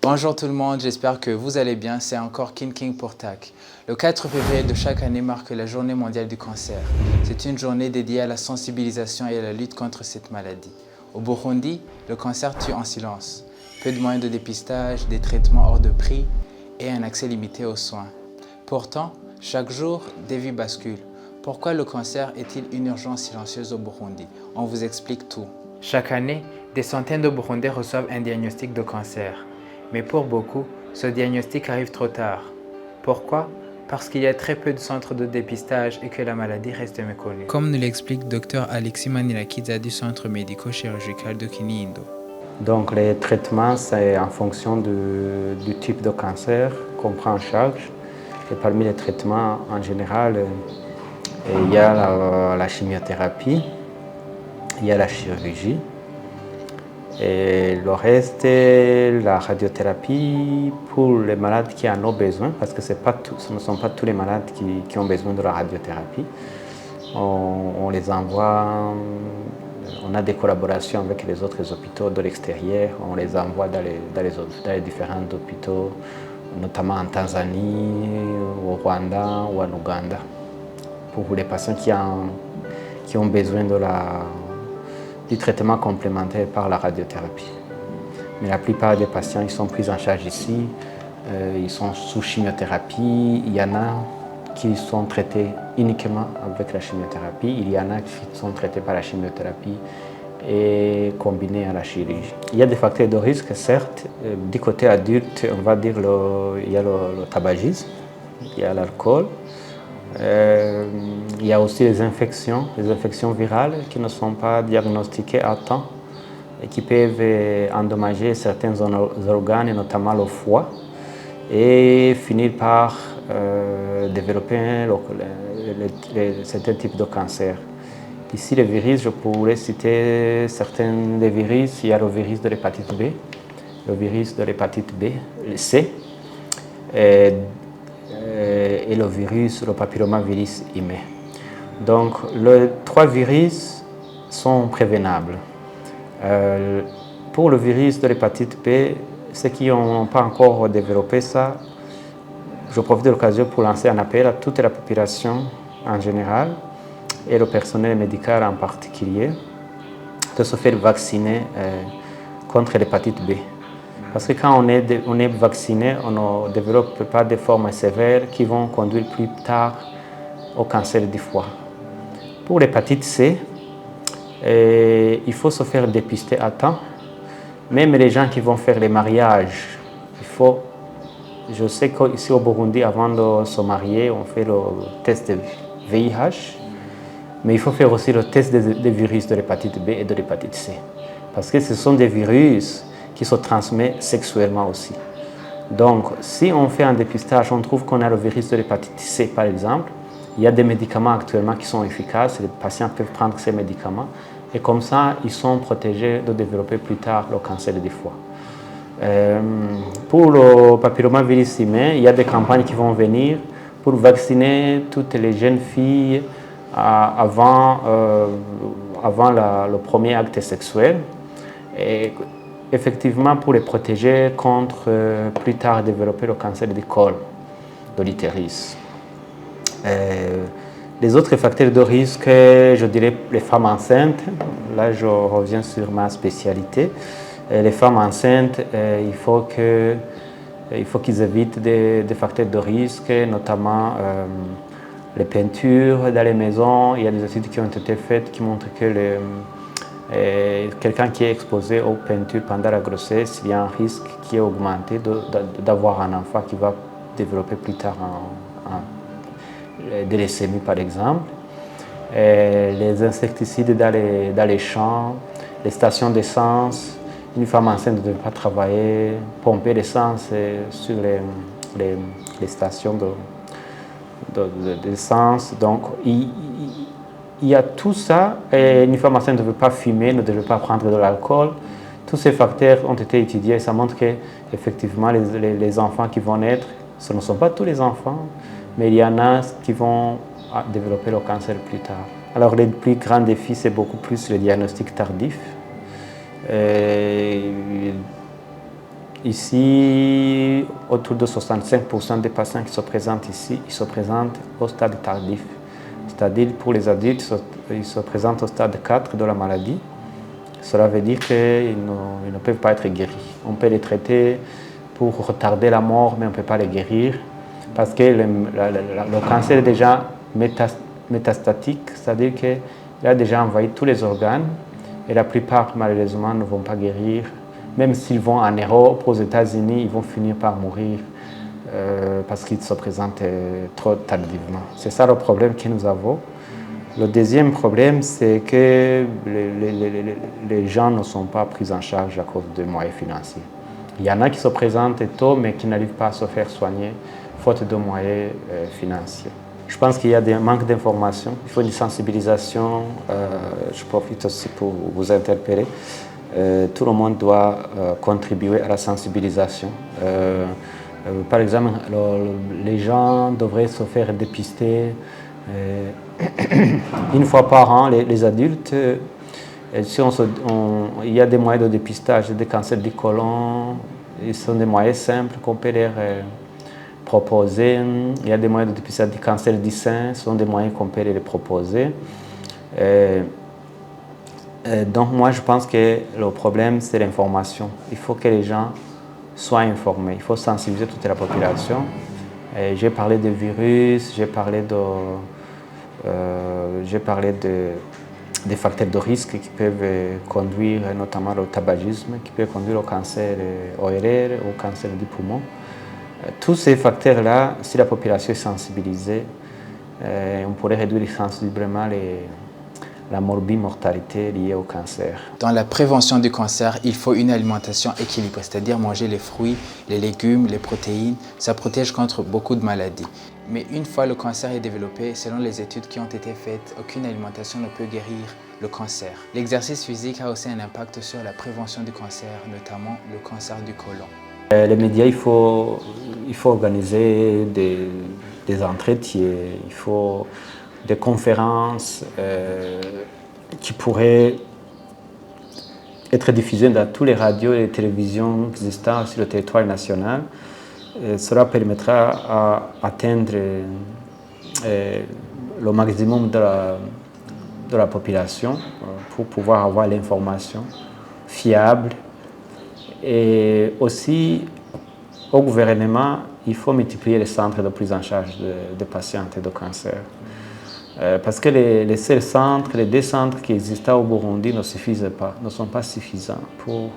Bonjour tout le monde, j'espère que vous allez bien. C'est encore King pour TAC. Le 4 février de chaque année marque la Journée mondiale du cancer. C'est une journée dédiée à la sensibilisation et à la lutte contre cette maladie. Au Burundi, le cancer tue en silence. Peu de moyens de dépistage, des traitements hors de prix et un accès limité aux soins. Pourtant, chaque jour, des vies basculent. Pourquoi le cancer est-il une urgence silencieuse au Burundi? On vous explique tout. Chaque année, des centaines de Burundais reçoivent un diagnostic de cancer. Mais pour beaucoup, ce diagnostic arrive trop tard. Pourquoi? Parce qu'il y a très peu de centres de dépistage et que la maladie reste méconnue. Comme nous l'explique Dr Alexis Manilakidza du centre médico-chirurgical de Kinindo. Donc les traitements, c'est en fonction du type de cancer qu'on prend en charge. Et parmi les traitements, en général, il y a la chimiothérapie, il y a la chirurgie. Et le reste, la radiothérapie pour les malades qui en ont besoin, parce que ce ne sont pas tous les malades qui ont besoin de la radiothérapie. On les envoie, on a des collaborations avec les autres hôpitaux de l'extérieur, on les envoie dans les différents hôpitaux, notamment en Tanzanie, au Rwanda ou en Ouganda, pour les patients qui ont besoin du traitement complémentaire par la radiothérapie. Mais la plupart des patients ils sont pris en charge ici, ils sont sous chimiothérapie, il y en a qui sont traités uniquement avec la chimiothérapie, il y en a qui sont traités par la chimiothérapie et combinés à la chirurgie. Il y a des facteurs de risque, certes, du côté adulte, on va dire il y a le tabagisme, il y a l'alcool, il y a aussi les infections virales qui ne sont pas diagnostiquées à temps et qui peuvent endommager certains organes, notamment le foie, et finir par développer certains types de cancers. Ici, les virus, je pourrais citer certains des virus. Il y a le virus de l'hépatite B, le virus de l'hépatite B, C, et le papillomavirus humain. Donc, les trois virus sont prévenables. Pour le virus de l'hépatite B, ceux qui n'ont pas encore développé ça, je profite de l'occasion pour lancer un appel à toute la population en général et le personnel médical en particulier de se faire vacciner contre l'hépatite B. Parce que quand on est vacciné, on ne développe pas des formes sévères qui vont conduire plus tard au cancer du foie. Pour l'hépatite C, il faut se faire dépister à temps. Même les gens qui vont faire les mariages, je sais qu'ici au Burundi, avant de se marier, on fait le test de VIH, mais il faut faire aussi le test des virus de l'hépatite B et de l'hépatite C. Parce que ce sont des virus qui se transmettent sexuellement aussi. Donc, si on fait un dépistage, on trouve qu'on a le virus de l'hépatite C, par exemple, il y a des médicaments actuellement qui sont efficaces, les patients peuvent prendre ces médicaments, et comme ça, ils sont protégés de développer plus tard le cancer du foie. Pour le papillomavirus humain, il y a des campagnes qui vont venir pour vacciner toutes les jeunes filles avant le premier acte sexuel. Et effectivement, pour les protéger contre plus tard développer le cancer du col de l'utérus. Les autres facteurs de risque, je dirais les femmes enceintes. Là, je reviens sur ma spécialité. Les femmes enceintes, il faut qu'ils évitent des facteurs de risque, notamment les peintures dans les maisons. Il y a des études qui ont été faites qui montrent que quelqu'un qui est exposé aux peintures pendant la grossesse, il y a un risque qui est augmenté d'avoir un enfant qui va développer plus tard de leucémie, par exemple. Les insecticides dans les champs, les stations d'essence. Une femme enceinte ne devait pas travailler, pomper l'essence sur les stations d'essence. Donc, il y a tout ça. Et une femme enceinte ne devait pas fumer, ne devait pas prendre de l'alcool. Tous ces facteurs ont été étudiés et ça montre qu'effectivement, les enfants qui vont naître, ce ne sont pas tous les enfants, mais il y en a qui vont développer le cancer plus tard. Alors, le plus grand défi, c'est beaucoup plus le diagnostic tardif. Ici, autour de 65% des patients qui se présentent ici, ils se présentent au stade tardif. C'est-à-dire pour les adultes, ils se présentent au stade 4 de la maladie. Cela veut dire qu'ils ne peuvent pas être guéris. On peut les traiter pour retarder la mort, mais on ne peut pas les guérir parce que le cancer est déjà métastatique, c'est-à-dire qu'il a déjà envahi tous les organes et la plupart, malheureusement, ne vont pas guérir. Même s'ils vont en Europe, aux États-Unis, ils vont finir par mourir parce qu'ils se présentent trop tardivement. C'est ça le problème que nous avons. Le deuxième problème, c'est que les gens ne sont pas pris en charge à cause des moyens financiers. Il y en a qui se présentent tôt, mais qui n'arrivent pas à se faire soigner, faute de moyens financiers. Je pense qu'il y a un manque d'informations, il faut une sensibilisation. Je profite aussi pour vous interpeller. Tout le monde doit contribuer à la sensibilisation. Par exemple, les gens devraient se faire dépister une fois par an, les adultes. Si il y a des moyens de dépistage des cancers du côlon, ce sont des moyens simples qu'on peut leur proposer. Il y a des moyens de dépistage du cancer du sein, ce sont des moyens qu'on peut leur proposer. Donc moi je pense que le problème c'est l'information. Il faut que les gens soient informés, il faut sensibiliser toute la population. J'ai parlé de virus, j'ai parlé des facteurs de risque qui peuvent conduire notamment au tabagisme, qui peuvent conduire au cancer ORR, au cancer du poumon. Tous ces facteurs-là, si la population est sensibilisée, on pourrait réduire sensiblement la morbimortalité liée au cancer. Dans la prévention du cancer, il faut une alimentation équilibrée, c'est-à-dire manger les fruits, les légumes, les protéines. Ça protège contre beaucoup de maladies. Mais une fois le cancer est développé, selon les études qui ont été faites, aucune alimentation ne peut guérir le cancer. L'exercice physique a aussi un impact sur la prévention du cancer, notamment le cancer du côlon. Les médias, il faut organiser des entretiens, il faut des conférences qui pourraient être diffusées dans toutes les radios et les télévisions existantes sur le territoire national. Cela permettra d'atteindre le maximum de la population pour pouvoir avoir l'information fiable. Et aussi, au gouvernement, il faut multiplier les centres de prise en charge des patients de cancer. Parce que les seuls centres, les 2 centres qui existent au Burundi ne suffisent pas, ne sont pas suffisants pour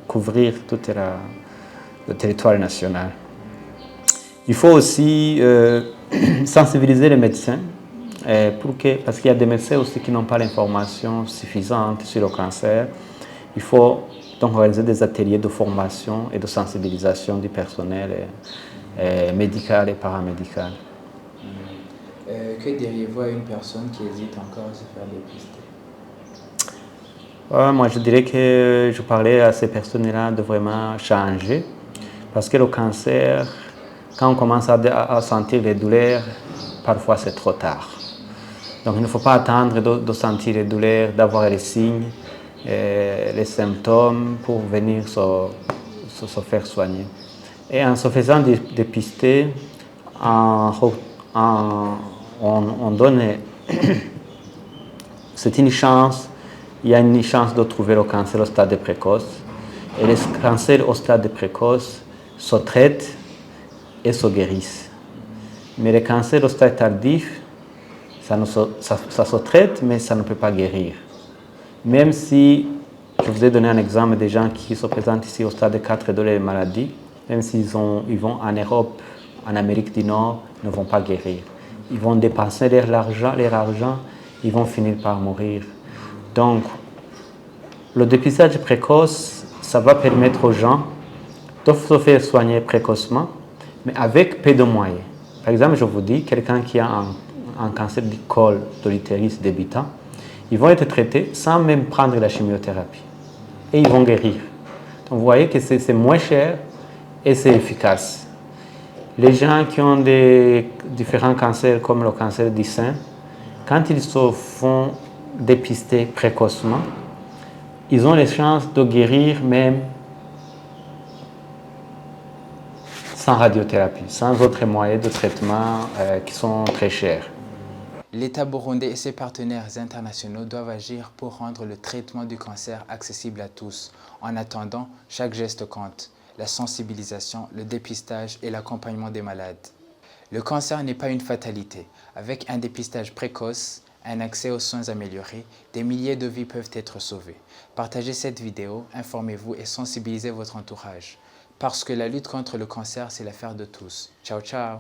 couvrir tout le territoire national. Il faut aussi sensibiliser les médecins, parce qu'il y a des médecins aussi qui n'ont pas l'information suffisante sur le cancer. Il faut donc organiser des ateliers de formation et de sensibilisation du personnel médical et paramédical. Que diriez-vous à une personne qui hésite encore à se faire dépister? Moi, je dirais que je parlais à ces personnes-là de vraiment changer, parce que le cancer, quand on commence à sentir les douleurs, parfois c'est trop tard. Donc il ne faut pas attendre de sentir les douleurs, d'avoir les signes, les symptômes pour venir se faire soigner. Et en se faisant dépister, on donne, c'est une chance, il y a une chance de trouver le cancer au stade précoce. Et les cancers au stade précoce se traitent et se guérissent. Mais les cancers au stade tardif, ça se traite, mais ça ne peut pas guérir. Même si, je vous ai donné un exemple des gens qui se présentent ici au stade 4 de leur maladie, même s'ils vont en Europe, en Amérique du Nord, ils ne vont pas guérir. Ils vont dépenser leur argent, ils vont finir par mourir. Donc, le dépistage précoce, ça va permettre aux gens de se faire soigner précocement, mais avec peu de moyens. Par exemple, je vous dis, quelqu'un qui a un cancer du col de l'utérus débutant, ils vont être traités sans même prendre la chimiothérapie. Et ils vont guérir. Donc, vous voyez que c'est moins cher et c'est efficace. Les gens qui ont des différents cancers comme le cancer du sein, quand ils se font dépister précocement, ils ont les chances de guérir même sans radiothérapie, sans autres moyens de traitement qui sont très chers. L'État burundais et ses partenaires internationaux doivent agir pour rendre le traitement du cancer accessible à tous. En attendant, chaque geste compte. La sensibilisation, le dépistage et l'accompagnement des malades. Le cancer n'est pas une fatalité. Avec un dépistage précoce, un accès aux soins améliorés, des milliers de vies peuvent être sauvées. Partagez cette vidéo, informez-vous et sensibilisez votre entourage. Parce que la lutte contre le cancer, c'est l'affaire de tous. Ciao, ciao!